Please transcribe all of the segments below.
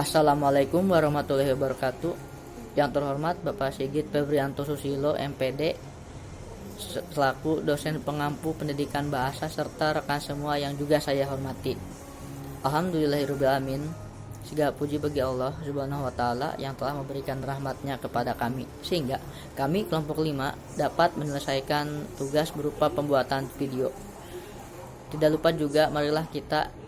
Assalamualaikum warahmatullahi wabarakatuh. Yang terhormat Bapak Sigit Febrianto Susilo MPD selaku dosen pengampu pendidikan bahasa serta rekan semua yang juga saya hormati. Alhamdulillahirrahmanirrahim. Segala puji bagi Allah Subhanahu wa taala yang telah memberikan rahmatnya kepada kami sehingga kami kelompok 5 dapat menyelesaikan tugas berupa pembuatan video. Tidak lupa juga marilah kita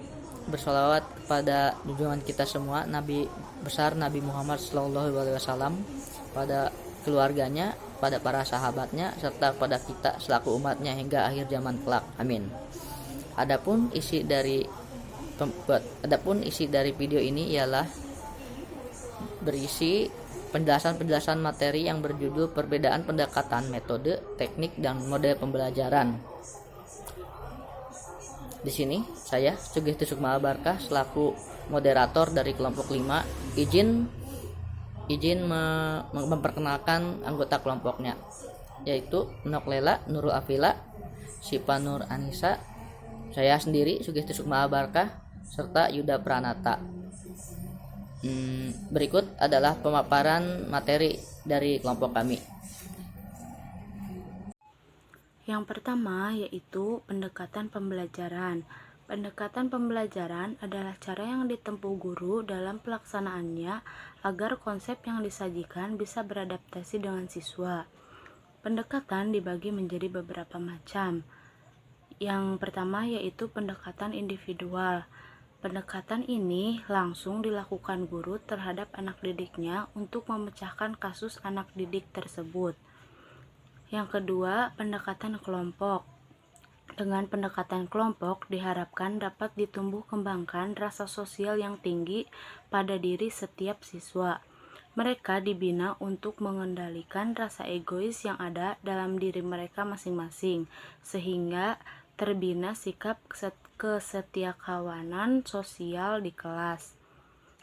bersolawat kepada junjungan kita semua Nabi besar Nabi Muhammad SAW, pada keluarganya, pada para sahabatnya, serta pada kita selaku umatnya hingga akhir zaman kelak. Amin. Adapun isi dari video ini ialah berisi penjelasan materi yang berjudul perbedaan pendekatan metode, teknik, dan model pembelajaran. Di sini saya Sugesti Sukma Barkah selaku moderator dari kelompok 5 izin memperkenalkan anggota kelompoknya, yaitu Noklela Nurul Afila, Sipa Nur Anissa, saya sendiri Sugesti Sukma Barkah, serta Yuda Pranata. Berikut adalah pemaparan materi dari kelompok kami. Yang pertama yaitu pendekatan pembelajaran. Pendekatan pembelajaran adalah cara yang ditempuh guru dalam pelaksanaannya agar konsep yang disajikan bisa beradaptasi dengan siswa. Pendekatan dibagi menjadi beberapa macam. Yang pertama yaitu pendekatan individual. Pendekatan ini langsung dilakukan guru terhadap anak didiknya untuk memecahkan kasus anak didik tersebut. Yang kedua, pendekatan kelompok. Dengan pendekatan kelompok diharapkan dapat ditumbuh kembangkan rasa sosial yang tinggi pada diri setiap siswa. Mereka dibina untuk mengendalikan rasa egois yang ada dalam diri mereka masing-masing, sehingga terbina sikap kesetiakawanan sosial di kelas.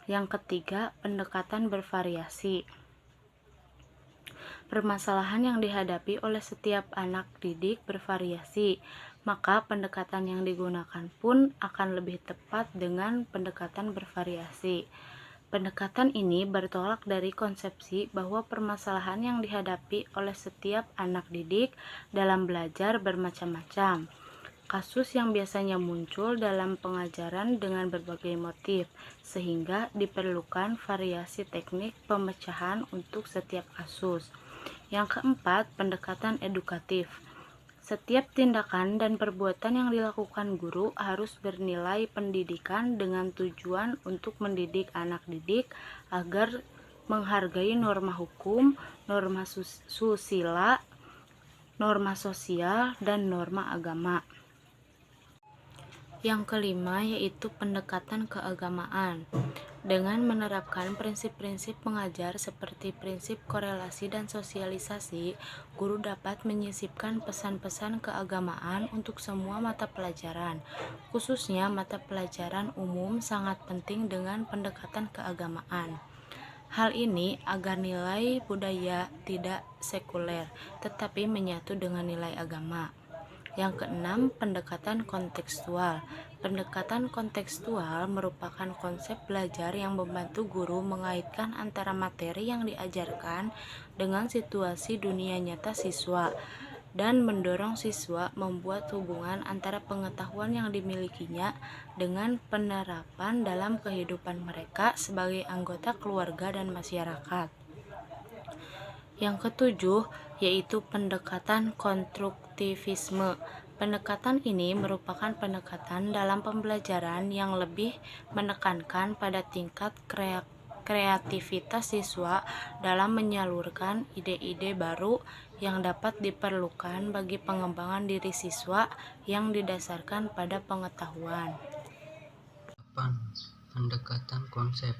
Yang ketiga, pendekatan bervariasi. Permasalahan yang dihadapi oleh setiap anak didik bervariasi, maka pendekatan yang digunakan pun akan lebih tepat dengan pendekatan bervariasi. Pendekatan ini bertolak dari konsepsi bahwa permasalahan yang dihadapi oleh setiap anak didik dalam belajar bermacam-macam. Kasus yang biasanya muncul dalam pengajaran dengan berbagai motif, sehingga diperlukan variasi teknik pemecahan untuk setiap kasus. Yang keempat, pendekatan edukatif. Setiap tindakan dan perbuatan yang dilakukan guru harus bernilai pendidikan dengan tujuan untuk mendidik anak didik agar menghargai norma hukum, norma susila, norma sosial, dan norma agama. Yang kelima yaitu pendekatan keagamaan. Dengan menerapkan prinsip-prinsip mengajar seperti prinsip korelasi dan sosialisasi, guru dapat menyisipkan pesan-pesan keagamaan untuk semua mata pelajaran. Khususnya mata pelajaran umum sangat penting dengan pendekatan keagamaan. Hal ini agar nilai budaya tidak sekuler, tetapi menyatu dengan nilai agama. Yang keenam, pendekatan kontekstual. Pendekatan kontekstual merupakan konsep belajar yang membantu guru mengaitkan antara materi yang diajarkan dengan situasi dunia nyata siswa dan mendorong siswa membuat hubungan antara pengetahuan yang dimilikinya dengan penerapan dalam kehidupan mereka sebagai anggota keluarga dan masyarakat. Yang ketujuh yaitu pendekatan konstruktivisme. Pendekatan ini merupakan pendekatan dalam pembelajaran yang lebih menekankan pada tingkat kreativitas siswa dalam menyalurkan ide-ide baru yang dapat diperlukan bagi pengembangan diri siswa yang didasarkan pada pengetahuan. 8. Pendekatan konsep.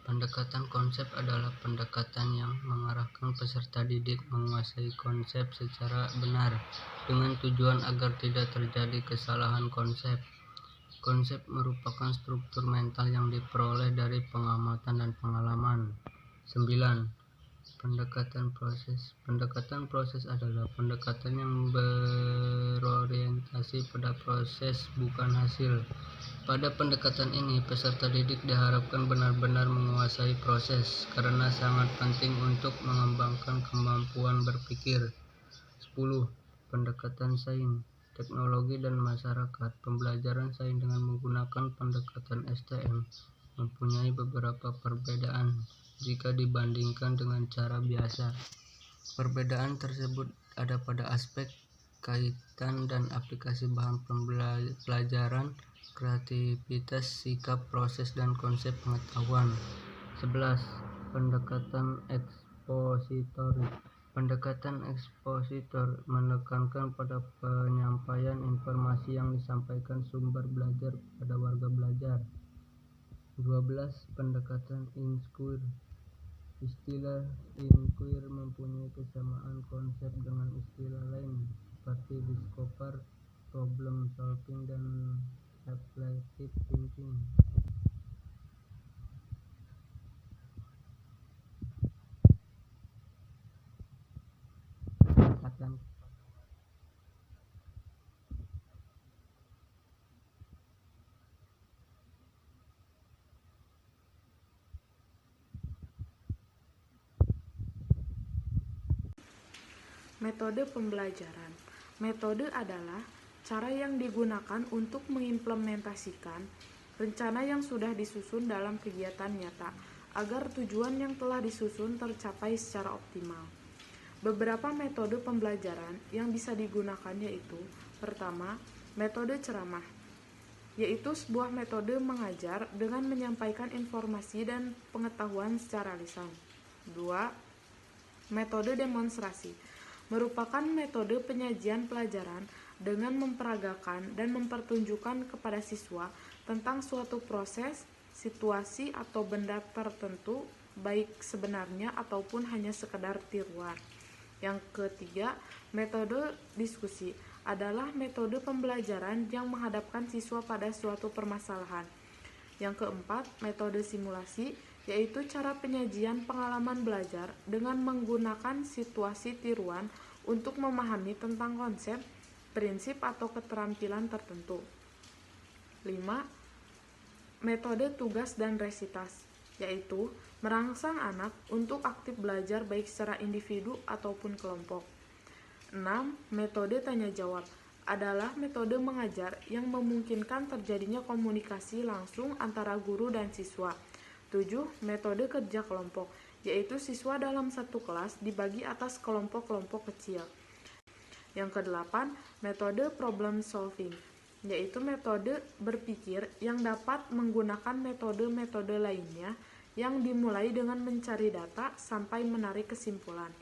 Pendekatan konsep adalah pendekatan yang mengarahkan peserta didik menguasai konsep secara benar dengan tujuan agar tidak terjadi kesalahan konsep. Konsep merupakan struktur mental yang diperoleh dari pengamatan dan pengalaman. 9. Pendekatan proses. Pendekatan proses adalah pendekatan yang berorientasi pada proses bukan hasil. Pada pendekatan ini, peserta didik diharapkan benar-benar menguasai proses karena sangat penting untuk mengembangkan kemampuan berpikir. 10. Pendekatan sains, teknologi dan masyarakat. Pembelajaran sains dengan menggunakan pendekatan STM mempunyai beberapa perbedaan jika dibandingkan dengan cara biasa. Perbedaan tersebut ada pada aspek kaitan dan aplikasi bahan pelajaran, kreativitas, sikap, proses, dan konsep pengetahuan. 11. Pendekatan ekspositori. Pendekatan ekspositor menekankan pada penyampaian informasi yang disampaikan sumber belajar pada warga belajar. 12. Pendekatan inquiry. Istilah inquiry mempunyai kesamaan konsep dengan istilah lain seperti discover, problem solving, dan reflective thinking. Pendekatan Metode pembelajaran. Metode adalah cara yang digunakan untuk mengimplementasikan rencana yang sudah disusun dalam kegiatan nyata agar tujuan yang telah disusun tercapai secara optimal. Beberapa metode pembelajaran yang bisa digunakan yaitu: pertama, metode ceramah, yaitu sebuah metode mengajar dengan menyampaikan informasi dan pengetahuan secara lisan. 2. Metode demonstrasi merupakan metode penyajian pelajaran dengan memperagakan dan mempertunjukkan kepada siswa tentang suatu proses, situasi, atau benda tertentu, baik sebenarnya ataupun hanya sekedar tiruan. Yang ketiga, metode diskusi adalah metode pembelajaran yang menghadapkan siswa pada suatu permasalahan. Yang keempat, metode simulasi, yaitu cara penyajian pengalaman belajar dengan menggunakan situasi tiruan untuk memahami tentang konsep, prinsip, atau keterampilan tertentu. 5. Metode tugas dan resitas, yaitu merangsang anak untuk aktif belajar baik secara individu ataupun kelompok. 6. Metode tanya-jawab adalah metode mengajar yang memungkinkan terjadinya komunikasi langsung antara guru dan siswa. 7. Metode kerja kelompok, yaitu siswa dalam satu kelas dibagi atas kelompok-kelompok kecil. Yang ke-8, metode problem solving, yaitu metode berpikir yang dapat menggunakan metode-metode lainnya yang dimulai dengan mencari data sampai menarik kesimpulan.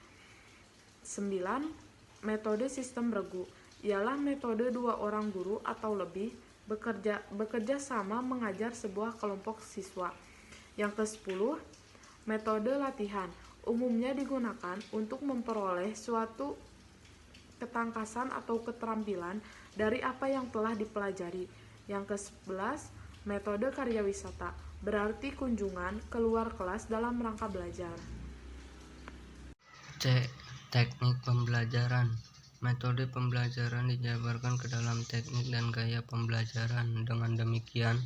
9. Metode sistem regu, ialah metode dua orang guru atau lebih bekerja sama mengajar sebuah kelompok siswa. Yang ke-10, metode latihan, umumnya digunakan untuk memperoleh suatu ketangkasan atau keterampilan dari apa yang telah dipelajari. Yang ke-11, metode karya wisata, berarti kunjungan keluar kelas dalam rangka belajar. C. Teknik pembelajaran. Metode pembelajaran dijabarkan ke dalam teknik dan gaya pembelajaran. Dengan demikian,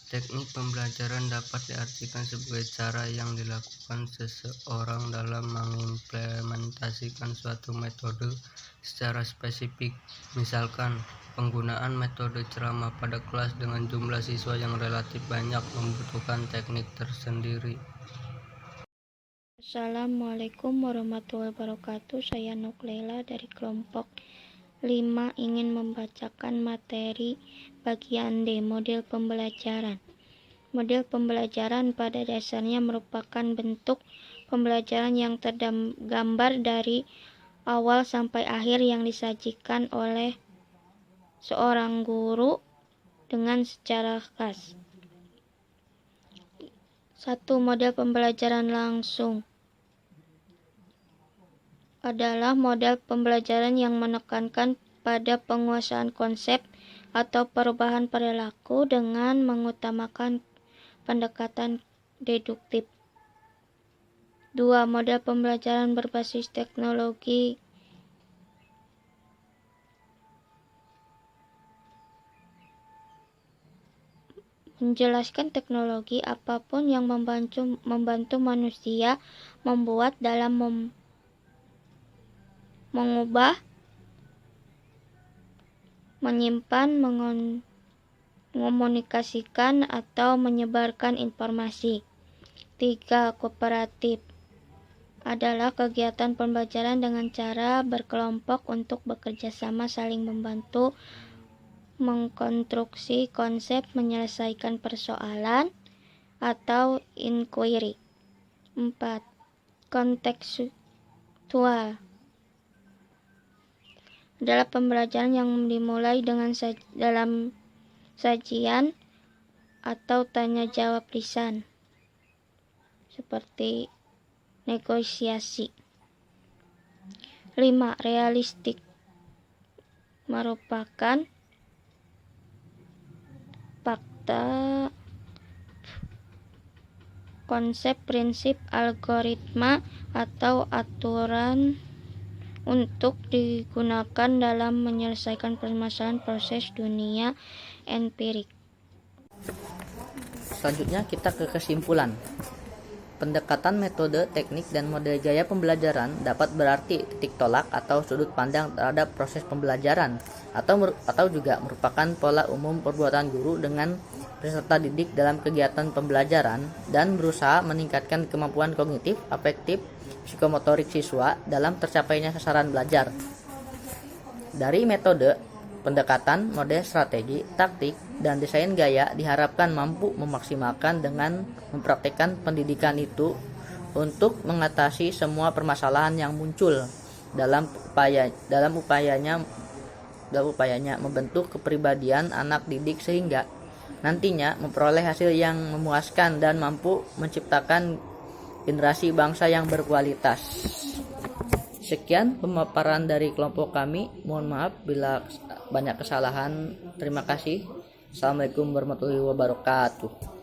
teknik pembelajaran dapat diartikan sebagai cara yang dilakukan seseorang dalam mengimplementasikan suatu metode secara spesifik. Misalkan, penggunaan metode ceramah pada kelas dengan jumlah siswa yang relatif banyak membutuhkan teknik tersendiri. Assalamualaikum warahmatullahi wabarakatuh. Saya Nuklela dari kelompok 5 ingin membacakan materi bagian D, model pembelajaran. Model pembelajaran pada dasarnya merupakan bentuk pembelajaran yang tergambar dari awal sampai akhir yang disajikan oleh seorang guru dengan secara khas. 1. Model pembelajaran langsung adalah model pembelajaran yang menekankan pada penguasaan konsep atau perubahan perilaku dengan mengutamakan pendekatan deduktif. 2. Model pembelajaran berbasis teknologi menjelaskan teknologi apapun yang membantu manusia membuat dalam mengubah, menyimpan, mengomunikasikan, atau menyebarkan informasi. 3. Kooperatif adalah kegiatan pembelajaran dengan cara berkelompok untuk bekerja sama, saling membantu, mengkonstruksi konsep, menyelesaikan persoalan, atau inquiry. 4. Kontekstual adalah pembelajaran yang dimulai dengan dalam sajian atau tanya jawab lisan, seperti negosiasi. 5. Realistik merupakan fakta, konsep, prinsip, algoritma, atau aturan untuk digunakan dalam menyelesaikan permasalahan proses dunia empirik. Selanjutnya kita ke kesimpulan. Pendekatan metode, teknik, dan model gaya pembelajaran dapat berarti titik tolak atau sudut pandang terhadap proses pembelajaran atau juga merupakan pola umum perbuatan guru dengan peserta didik dalam kegiatan pembelajaran dan berusaha meningkatkan kemampuan kognitif, afektif, psikomotorik siswa dalam tercapainya sasaran belajar. Dari metode, pendekatan, model strategi, taktik, dan desain gaya diharapkan mampu memaksimalkan dengan mempraktikkan pendidikan itu untuk mengatasi semua permasalahan yang muncul dalam upayanya membentuk kepribadian anak didik sehingga nantinya memperoleh hasil yang memuaskan dan mampu menciptakan generasi bangsa yang berkualitas. Sekian pemaparan dari kelompok kami. Mohon maaf bila banyak kesalahan. Terima kasih. Assalamualaikum warahmatullahi wabarakatuh.